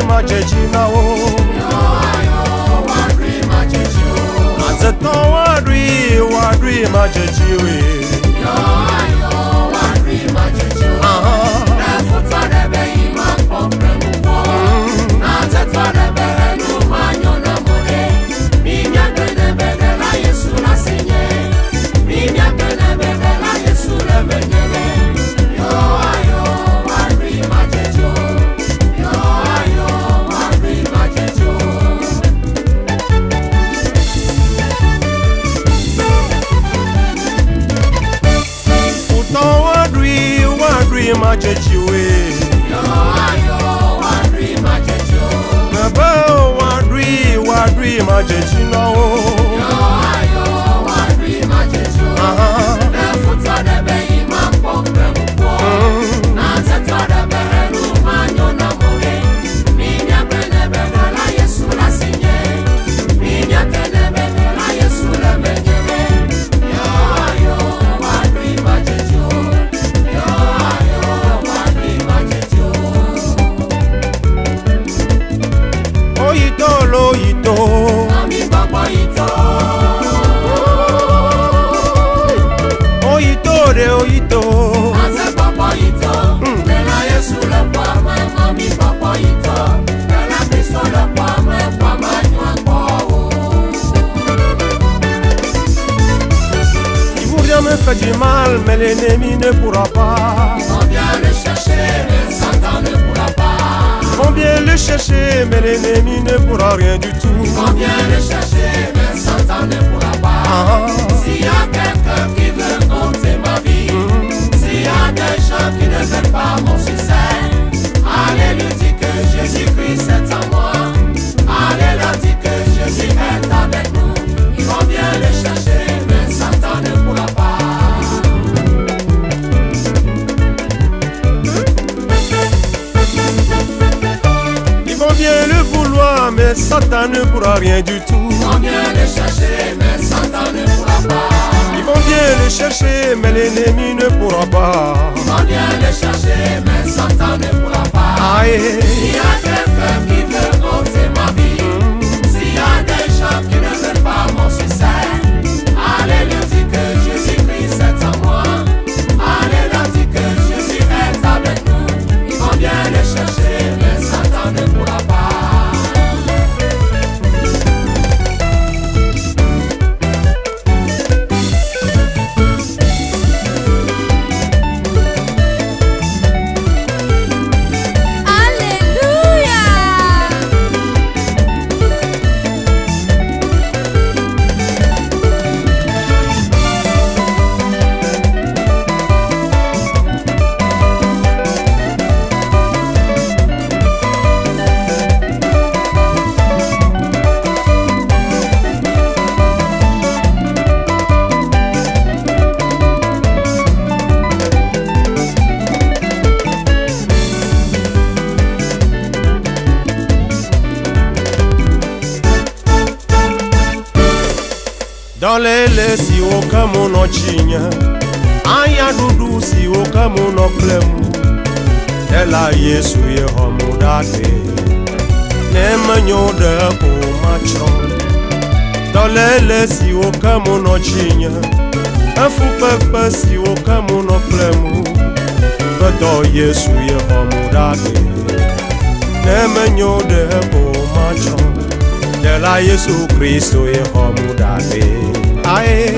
majejina o. Azeton wadri majejiwe. Majejiwe. Wadri majejina o. Fait du mal, mais l'ennemi ne pourra pas. Ils vont bien le chercher, mais Satan ne pourra pas. Ils vont bien le chercher, mais l'ennemi ne pourra rien du tout. Ils vont bien le chercher, mais Satan ne pourra pas. S'il y a quelqu'un qui veut ôter ma vie, s'il y a des gens qui ne veulent pas mon succès, allez lui dire que Jésus-Christ est en moi. Allez leur dire que Jésus est avec nous. Ils vont bien le chercher, mais Satan ne pourra pas. Bien le vouloir, mais Satan ne pourra rien du tout. Ils vont bien le chercher, mais Satan ne pourra pas. Ils vont bien le chercher, mais l'ennemi ne pourra pas. Ils vont bien le chercher, mais Satan ne pourra pas. S'il y a quelqu'un qui veut ôter ma vie, s'il y a des gens qui ne veulent pas mon succès, allez leur dire que Jésus-Christ est en moi. Allez leur dire que Jésus est avec nous. Ils vont bien le chercher, mais Satan ne pourra pas. Dans les laits si aucun mon chigne, aya dudu si aucun mon clem, ela Yesu ye homudate, ne manyo de pour machon. Dans les laits si aucun mon chigne, un fou peuple si aucun mon clem, que Yesu ye homudate, ne manyo de pour machon. Ela Yesu Kristo ye homudate. Aye.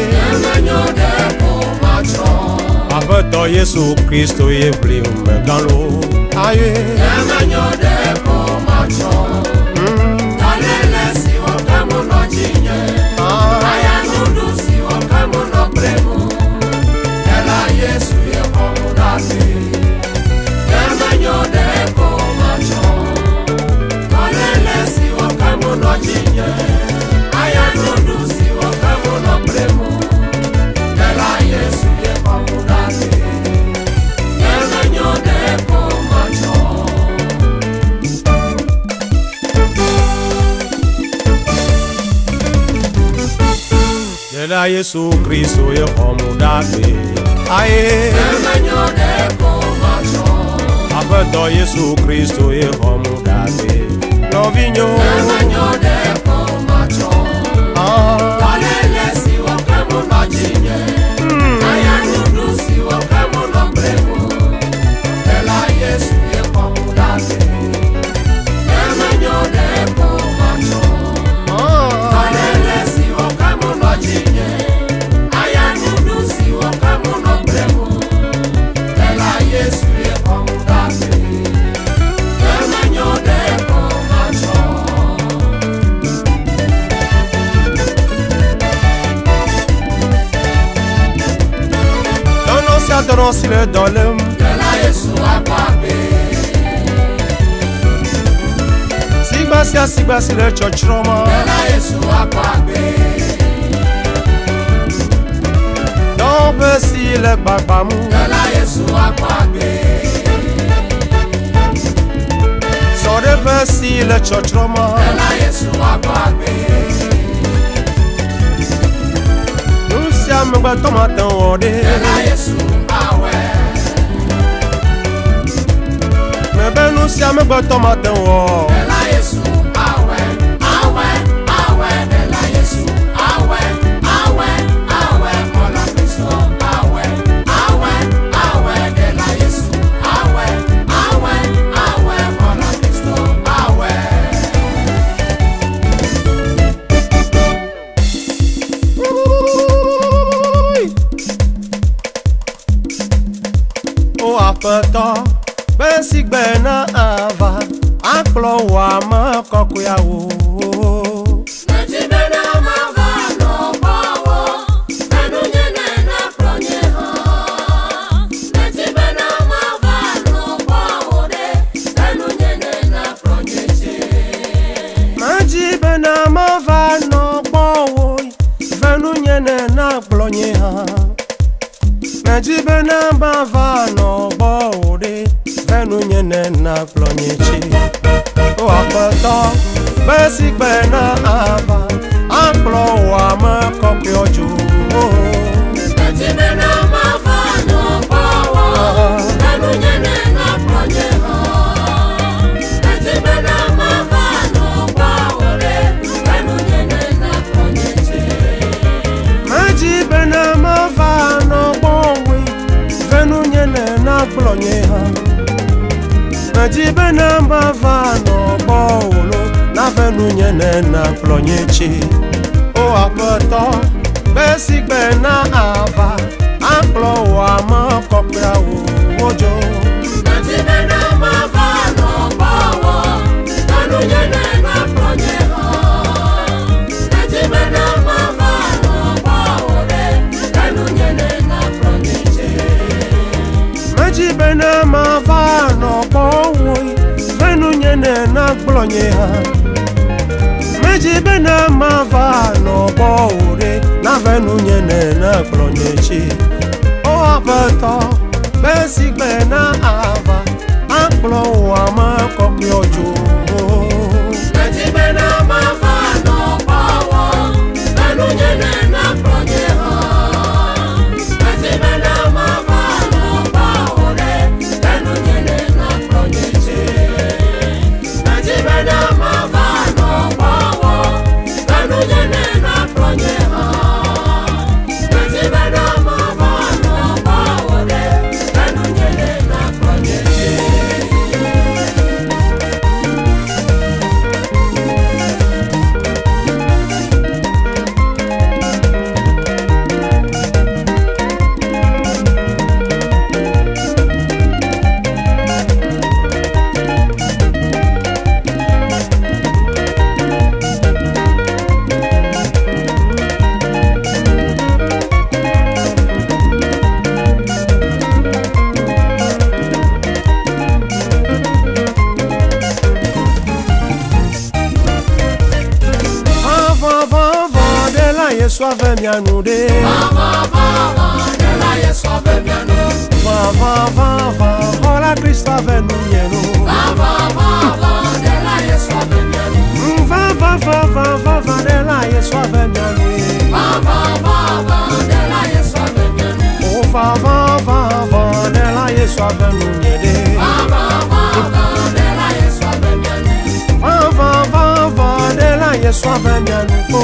Apeto Yesu Kristo ye bli umegalo. Aye. Ela Yesu Kristo ye homudate. Aye. Apeto Yesu Kristo ye homudate. Novinho de comacho Kalele si wakemu no jinye Ayanudu si wakemu no bremu Ela Yesu ye komudate Nemenyo de comacho Kalele si wakemu no jinye Ayanudu si wakemu no bremu Ela Yesu ye komudate Nemenyo de comacho Dono si le dolem Ela Yesu akwabe Sigba si le chochroma Ela Yesu akwabe Dobe si le bagbamu Ela Yesu akwabe Sorebe si le chochroma Ela Yesu akwabe Nusia mgbe tomatan ode Ela Yesu awe Mebe nusia mgbe tomatan wo Ela Yesu awe Ela Yesu awe Mola Cristo awe Ela Yesu awe Mola Cristo awe O apeta Besi gbena ava Aklo wa ma kokuyawo Najibena mavano bawo Nanu nyene na pronye ha Najibena mavano bawo de Nanu nyene na pronye che Majibe na mavano bowo Venu nyene na plonye ha Majibe na mavano bowo de Venu nyene na plonye chi O apeta Besi gbena ava Aklo wa ma kokyoju Najibena mavano bawo Nanu nyene na pronye ha Najibena mavano bawo de Nanu nyene na pronye che Majibe na mavano bowo Venu nyene na plonye ha Majibe na mavano bowo Na venu nyene na plonye chi O apeta Besi gbena ava Aklo wa ma kokyawo ojo Najibena mavano bawo Nanu nyene na pronye ha Najibena mavano bawo de Nanu nyene na pronye che Majibe na mavano bowo Venu nyene na plonye ha Majibe na mavano bowo Na venu nyene na plonye chi O apeta Besi gbena ava Aklo wa ma kokyoju Najibena mavano bawo Nanu nyene na pronye ha Najibena mavano bawo de Nanu nyene na pronye che Najibena mavano bawo Nanu nyene na pronye ha Najibena mavano bawo de Nanu nyene na pronye che Yesu ave mianude Dela Yesu ave mianude Hola Cristo ave nunyeno Dela Yesu ave mianude Dela Yesu ave mianude Dela Yesu ave mianude Oh Dela Yesu ave nunyede Dela Yesu ave mianude reçoive un bien nouveau.